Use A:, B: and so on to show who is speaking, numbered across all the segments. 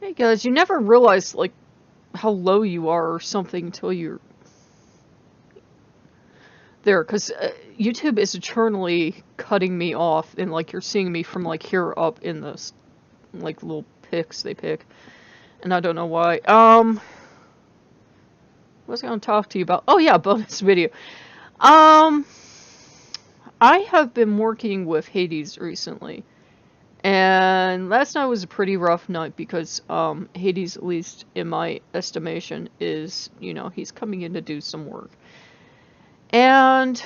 A: Hey guys, you never realize like how low you are or something until you're there, because YouTube is eternally cutting me off, and like you're seeing me from like here up in this like little pics they pick, and I don't know why. What was I gonna talk to you about? Oh yeah, bonus video. Um, I have been working with Hades recently. And last night was a pretty rough night because Hades, at least in my estimation, is, he's coming in to do some work. And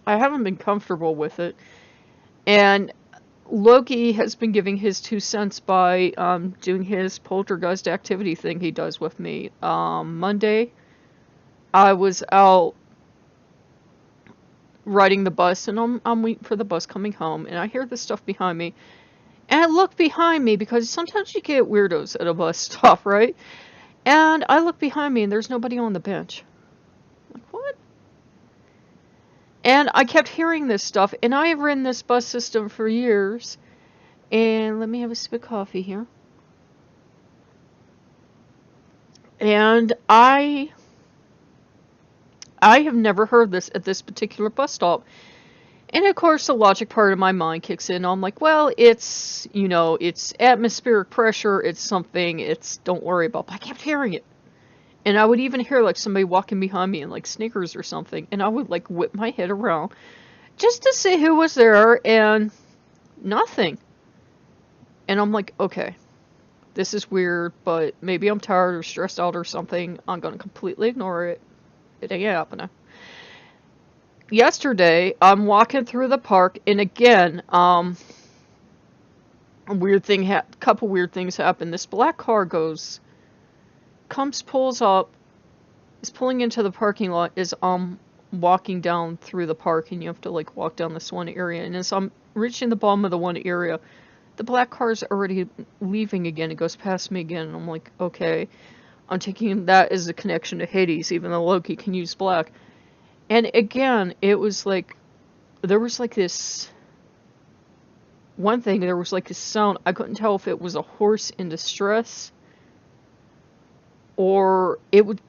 A: I haven't been comfortable with it. And Loki has been giving his 2 cents by doing his poltergeist activity thing he does with me. Monday, I was out riding the bus, and I'm waiting for the bus coming home, and I hear this stuff behind me. And I look behind me because sometimes you get weirdos at a bus stop, right? And I look behind me and there's nobody on the bench. I'm like, what? And I kept hearing this stuff, and I have ridden this bus system for years. And let me have a sip of coffee here. And I have never heard this at this particular bus stop. And of course, the logic part of my mind kicks in. I'm like, well, it's atmospheric pressure. It's something. Don't worry about. But I kept hearing it. And I would even hear like somebody walking behind me in like sneakers or something. And I would like whip my head around just to see who was there, and nothing. And I'm like, okay, this is weird, but maybe I'm tired or stressed out or something. I'm going to completely ignore it. It ain't happening. Yesterday, I'm walking through the park, and again, a couple weird things happen. This black car pulls up, is pulling into the parking lot, is walking down through the park, and you have to like walk down this one area, and as I'm reaching the bottom of the one area, the black car's already leaving again. It goes past me again, and I'm like, okay, I'm taking that as a connection to Hades, even though Loki can use black. And again, it was like, there was like this there was like this sound. I couldn't tell if it was a horse in distress, or it would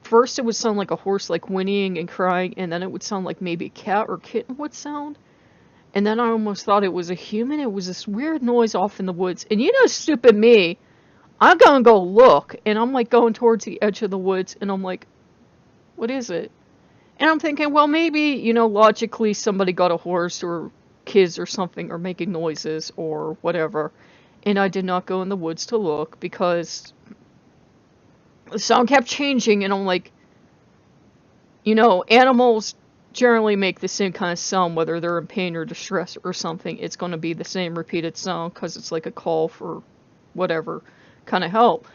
A: sound like a horse like whinnying and crying, and then it would sound like maybe a cat or kitten would sound. And then I almost thought it was a human. It was this weird noise off in the woods. And stupid me, I'm gonna go look. And I'm like going towards the edge of the woods, and I'm like, what is it? And I'm thinking, well, maybe, logically somebody got a horse, or kids or something are making noises or whatever. And I did not go in the woods to look because the sound kept changing, and I'm like, animals generally make the same kind of sound whether they're in pain or distress or something. It's going to be the same repeated sound because it's like a call for whatever kind of help.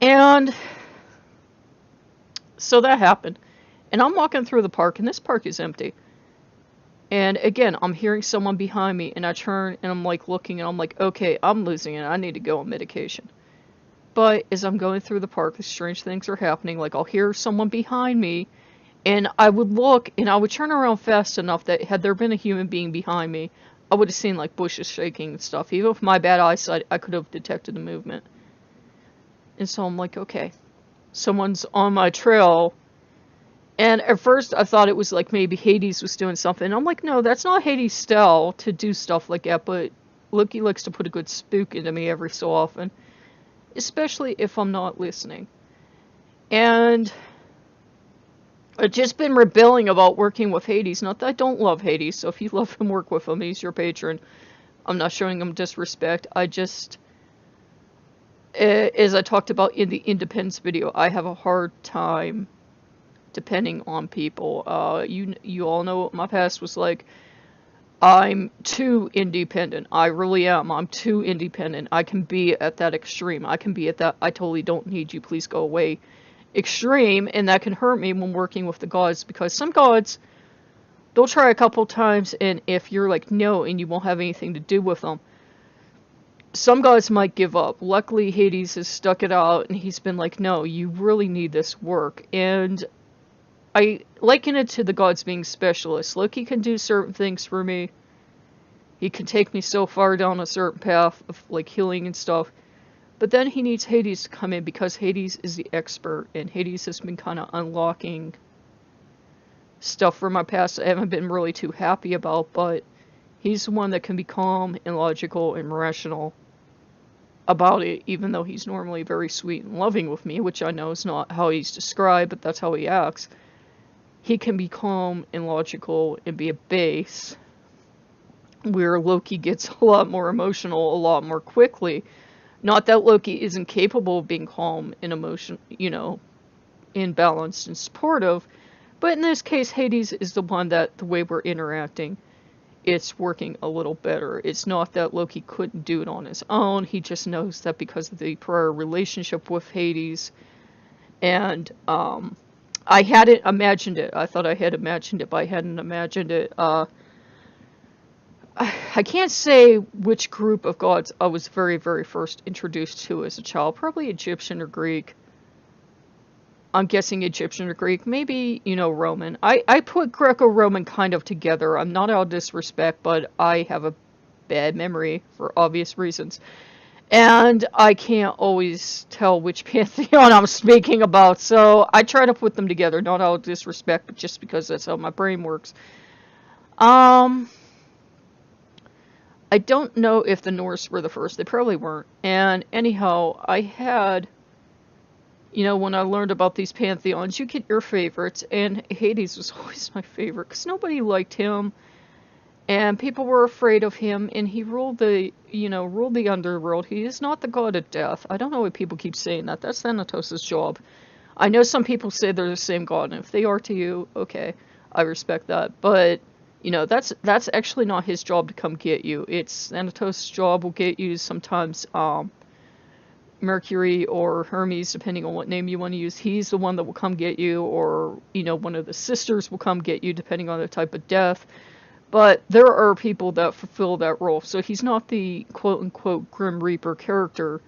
A: And so that happened. And I'm walking through the park, and this park is empty. And again, I'm hearing someone behind me, and I turn, and I'm like looking, and I'm like, okay, I'm losing it. I need to go on medication. But as I'm going through the park, strange things are happening. Like, I'll hear someone behind me, and I would look, and I would turn around fast enough that had there been a human being behind me, I would have seen like bushes shaking and stuff. Even with my bad eyesight, I could have detected the movement. And so I'm like, okay, someone's on my trail. And at first I thought it was like maybe Hades was doing something. And I'm like, no, that's not Hades' style to do stuff like that, but Loki likes to put a good spook into me every so often, especially if I'm not listening. And I've just been rebelling about working with Hades. Not that I don't love Hades, so if you love him, work with him. He's your patron. I'm not showing him disrespect. I just, as I talked about in the Independence video, I have a hard time depending on people. You all know what my past was like. I'm too independent. I really am. I'm too independent. I can be at that extreme. I can be at that I totally don't need you, please go away extreme, and that can hurt me when working with the gods, because some gods, they'll try a couple times, and if you're like no and you won't have anything to do with them, some gods might give up. Luckily Hades has stuck it out, and he's been like, no, you really need this work. And I liken it to the gods being specialists. Loki can do certain things for me. He can take me so far down a certain path of like healing and stuff. But then he needs Hades to come in because Hades is the expert, and Hades has been kind of unlocking stuff from my past I haven't been really too happy about, but he's the one that can be calm and logical and rational about it, even though he's normally very sweet and loving with me, which I know is not how he's described, but that's how he acts. He can be calm and logical and be a base, where Loki gets a lot more emotional a lot more quickly. Not that Loki isn't capable of being calm and and balanced and supportive, but in this case, Hades is the one that the way we're interacting, it's working a little better. It's not that Loki couldn't do it on his own. He just knows that because of the prior relationship with Hades, and I hadn't imagined it. I thought I had imagined it, but I hadn't imagined it. I can't say which group of gods I was very, very first introduced to as a child. Probably Egyptian or Greek. I'm guessing Egyptian or Greek. Maybe, Roman. I put Greco-Roman kind of together. I'm not out of disrespect, but I have a bad memory for obvious reasons. And I can't always tell which pantheon I'm speaking about, so I try to put them together, not out of disrespect, but just because that's how my brain works. I don't know if the Norse were the first. They probably weren't. And anyhow, I had, when I learned about these pantheons, you get your favorites, and Hades was always my favorite, because nobody liked him, and people were afraid of him, and he ruled the underworld. He is not the god of death. I don't know why people keep saying that. That's Thanatos' job. I know some people say they're the same god, and if they are to you, okay, I respect that, but that's actually not his job to come get you. It's Thanatos' job will get you sometimes, Mercury or Hermes, depending on what name you want to use. He's the one that will come get you, or, one of the sisters will come get you, depending on the type of death. But there are people that fulfill that role, so he's not the quote-unquote Grim Reaper character.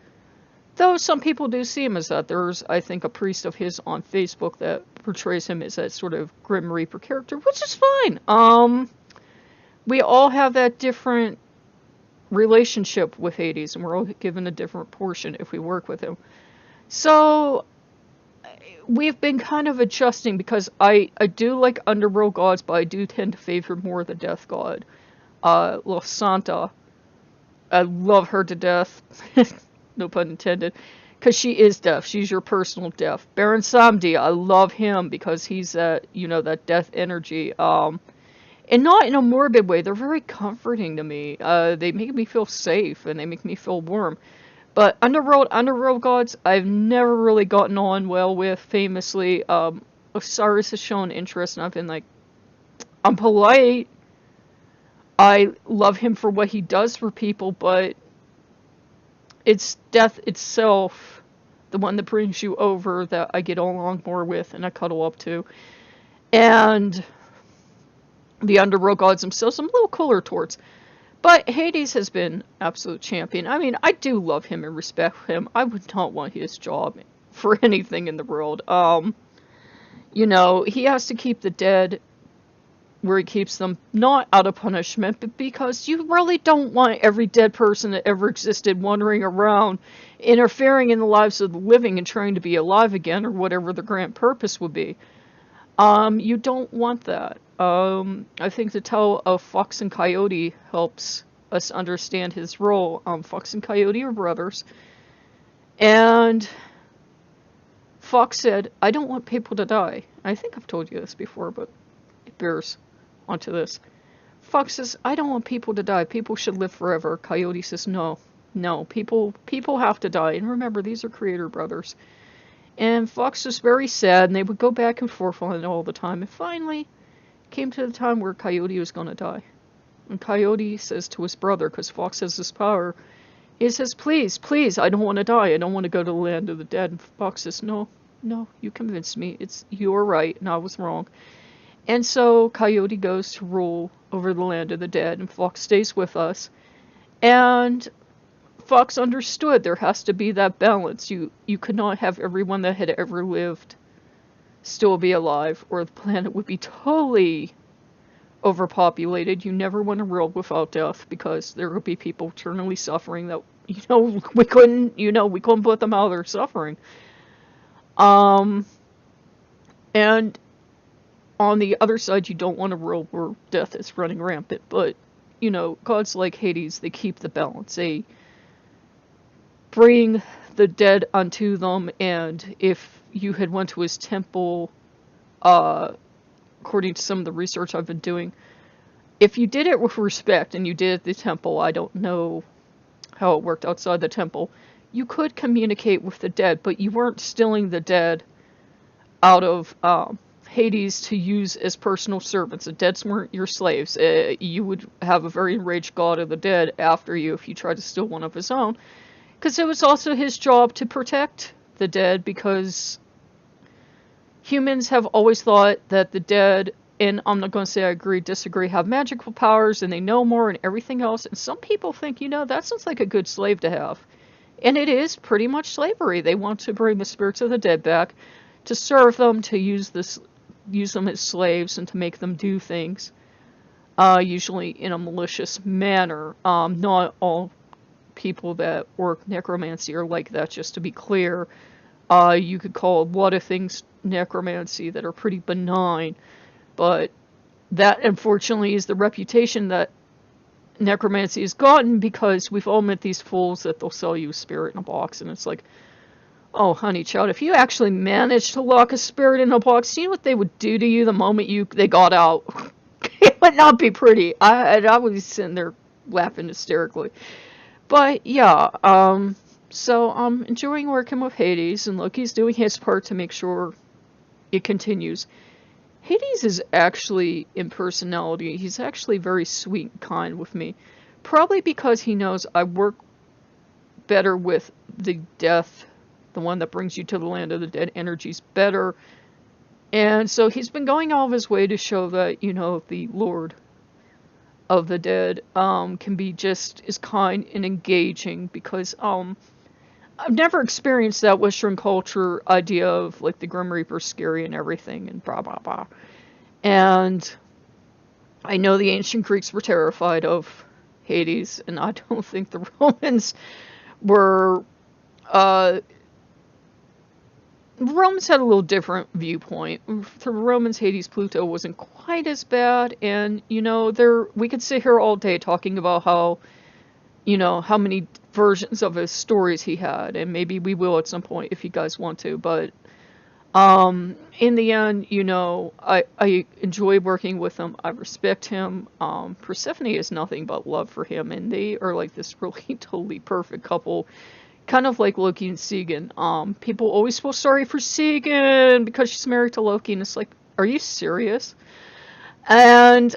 A: Though some people do see him as that. There's, I think, a priest of his on Facebook that portrays him as that sort of Grim Reaper character, which is fine. We all have that different relationship with Hades, and we're all given a different portion if we work with him. So we've been kind of adjusting, because I do like underworld gods, but I do tend to favor more the death god. La Santa, I love her to death. No pun intended, because she is death. She's your personal death. Baron Samedi, I love him because he's that, that death energy. And not in a morbid way. They're very comforting to me. They make me feel safe, and they make me feel warm. But underworld gods, I've never really gotten on well with, famously. Osiris has shown interest, and I've been like, I'm polite. I love him for what he does for people, but it's death itself, the one that brings you over, that I get along more with and I cuddle up to. And the underworld gods themselves, I'm a little cooler towards. But Hades has been absolute champion. I mean, I do love him and respect him. I would not want his job for anything in the world. He has to keep the dead where he keeps them, not out of punishment, but because you really don't want every dead person that ever existed wandering around, interfering in the lives of the living and trying to be alive again, or whatever the grand purpose would be. You don't want that. I think the tale of Fox and Coyote helps us understand his role. Fox and Coyote are brothers, and Fox said, I don't want people to die. I think I've told you this before, but it bears onto this. Fox says, I don't want people to die. People should live forever. Coyote says, no, people have to die. And remember, these are creator brothers. And Fox was very sad, and they would go back and forth on it all the time. And finally, it came to the time where Coyote was going to die. And Coyote says to his brother, because Fox has this power, he says, please, I don't want to die. I don't want to go to the land of the dead. And Fox says, no, you convinced me. You're right, and I was wrong. And so Coyote goes to rule over the land of the dead, and Fox stays with us. And Fox understood there has to be that balance. You could not have everyone that had ever lived still be alive, or the planet would be totally overpopulated. You never want a world without death, because there would be people eternally suffering that we couldn't put them out of their suffering. Um, and on the other side, you don't want a world where death is running rampant, but, gods like Hades, they keep the balance. They bring the dead unto them, and if you had went to his temple, according to some of the research I've been doing, if you did it with respect and you did it at the temple, I don't know how it worked outside the temple, you could communicate with the dead, but you weren't stealing the dead out of Hades to use as personal servants. The dead weren't your slaves. You would have a very enraged god of the dead after you if you tried to steal one of his own, because it was also his job to protect the dead, because humans have always thought that the dead, and I'm not going to say I agree, disagree, have magical powers and they know more and everything else. And some people think, that sounds like a good slave to have. And it is pretty much slavery. They want to bring the spirits of the dead back to serve them, to use them as slaves and to make them do things, usually in a malicious manner. Not all people that work necromancy are like that, just to be clear. You could call a lot of things necromancy that are pretty benign, but that unfortunately is the reputation that necromancy has gotten, because we've all met these fools that they'll sell you a spirit in a box, and it's like, oh honey child, if you actually managed to lock a spirit in a box, you know what they would do to you the moment they got out? It would not be pretty. I would be sitting there laughing hysterically. But yeah, so I'm enjoying working with Hades, and Loki's doing his part to make sure it continues. Hades is actually, in personality, he's actually very sweet and kind with me. Probably because he knows I work better with the death, the one that brings you to the land of the dead energies, better. And so he's been going all of his way to show that, the Lord of the dead can be just as kind and engaging, because I've never experienced that Western culture idea of like the Grim Reaper scary and everything and blah blah blah. And I know the ancient Greeks were terrified of Hades, and I don't think the Romans were. Romans had a little different viewpoint. For Romans, Hades, Pluto wasn't quite as bad, and we could sit here all day talking about how many versions of his stories he had, and maybe we will at some point if you guys want to, but in the end, I enjoy working with him. I respect him. Persephone has nothing but love for him, and they are like this really totally perfect couple, kind of like Loki and Segan. People always feel sorry for Segan because she's married to Loki, and it's like, are you serious? And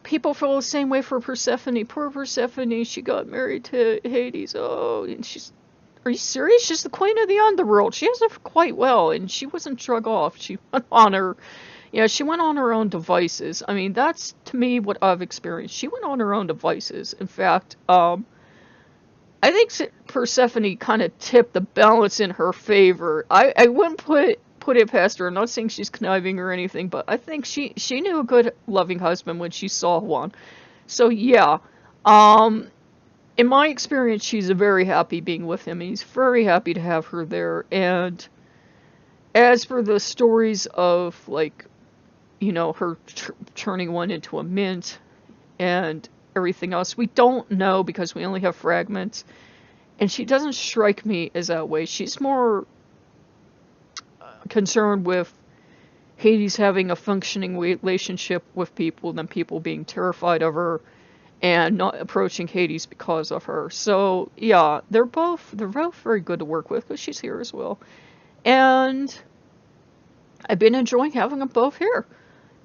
A: people feel the same way for Persephone. Poor Persephone, she got married to Hades. Oh, and are you serious? She's the queen of the underworld. She has it quite well, and she wasn't drug off. She went on her own devices. I mean, that's to me what I've experienced. She went on her own devices. In fact, I think Persephone kind of tipped the balance in her favor. I wouldn't put it past her. I'm not saying she's conniving or anything, but I think she knew a good loving husband when she saw one. So yeah, in my experience, she's very happy being with him, and he's very happy to have her there. And as for the stories of like, her turning one into a mint and everything else, we don't know because we only have fragments, and she doesn't strike me as that way. She's more concerned with Hades having a functioning relationship with people than people being terrified of her and not approaching Hades because of her. So yeah, they're both very good to work with because she's here as well, and I've been enjoying having them both here,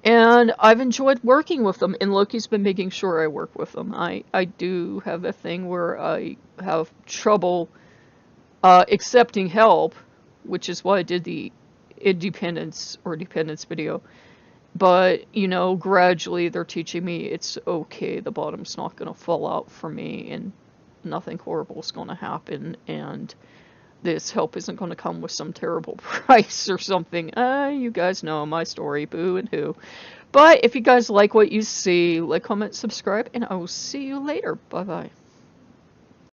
A: and I've enjoyed working with them. And Loki's been making sure I work with them. I do have a thing where I have trouble accepting help, which is why I did the independence or dependence video. But, gradually they're teaching me it's okay, the bottom's not going to fall out for me, and nothing horrible is going to happen, and this help isn't going to come with some terrible price or something. You guys know my story, boo and who. But if you guys like what you see, like, comment, subscribe, and I will see you later. Bye-bye.